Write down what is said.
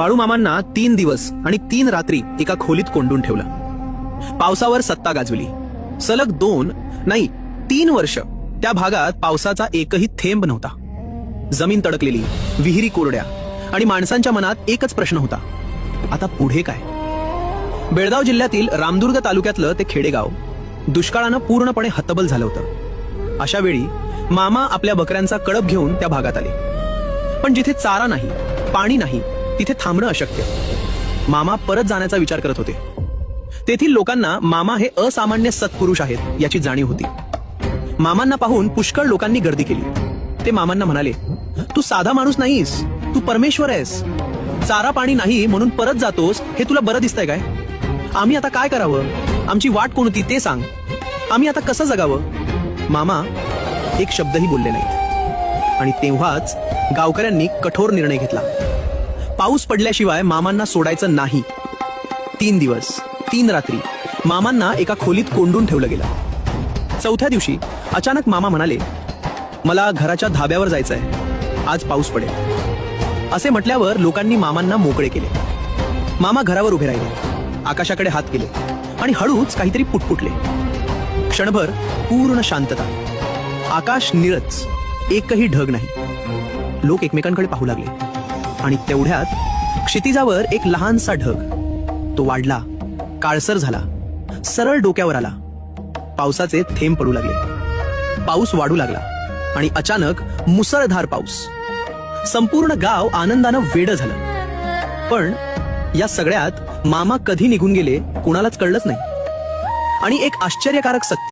बाळूमामांना 3 दिवस आणि 3 रात्री एका खोलीत कोंडून ठेवलं. पावसावर सत्ता गाजवली. सलग 2 नाही 3 वर्ष त्या भागात पावसाचा एकही थेंब नव्हता. जमीन तडकलेली, विहिरी कोरड्या आणि माणसांच्या मनात एकच प्रश्न होता, आता पुढे काय? बेळगाव जिल्ह्यातील रामदुर्ग तालुक्यातलं ते खेडेगाव दुष्काळानं पूर्णपणे हतबल झालं होतं. अशा वेळी मामा आपल्या बकऱ्यांचा कळप घेऊन त्या भागात आले. पण जिथे चारा नाही, पाणी नाही, तिथे थांबणं अशक्य. मामा परत जाण्याचा विचार करत होते. तेथील लोकांना मामा हे असामान्य सत्पुरुष आहेत याची जाणीव होती. मामांना पाहून पुष्कळ लोकांनी गर्दी केली. ते मामांना म्हणाले, तू साधा माणूस नाहीस, तू परमेश्वर आहेस. चारा पाणी नाही म्हणून परत जातोस हे तुला बरं दिसतंय काय? आम्ही आता काय करावं? आमची वाट कोणती ते सांग. आम्ही आता कसं जगावं? मामा एक शब्दही बोलले नाहीत. आणि तेव्हाच गावकऱ्यांनी कठोर निर्णय घेतला. पाऊस पडल्याशिवाय मामांना सोडायचं नाही. 3 दिवस 3 रात्री मामांना एका खोलीत कोंडून ठेवलं गेलं. 4थ्या दिवशी अचानक मामा म्हणाले, मला घराच्या धाब्यावर जायचंय, आज पाऊस पडेल. असे म्हटल्यावर लोकांनी मामांना मोकळे केले. मामा घरावर उभे राहिले, आकाशाकडे हात केले आणि हळूच काहीतरी पुटपुटले. क्षणभर पूर्ण शांतता. आकाश निळच, एकही ढग नाही. लोक एकमेकांकडे पाहू लागले आणि तेवढ्यात क्षितिजावर एक लहानसा ढग. तो वाढला, काळसर झाला, सरळ डोक्यावर आला. पावसाचे थेंब पडू लागले. पाऊस वाढू लागला आणि अचानक मुसळधार पाऊस. संपूर्ण गाव आनंदानं वेडं झालं. पण या सगळ्यात मामा कधी निघून गेले कुणालाच कळलंच नाही. आणि एक आश्चर्यकारक सत्य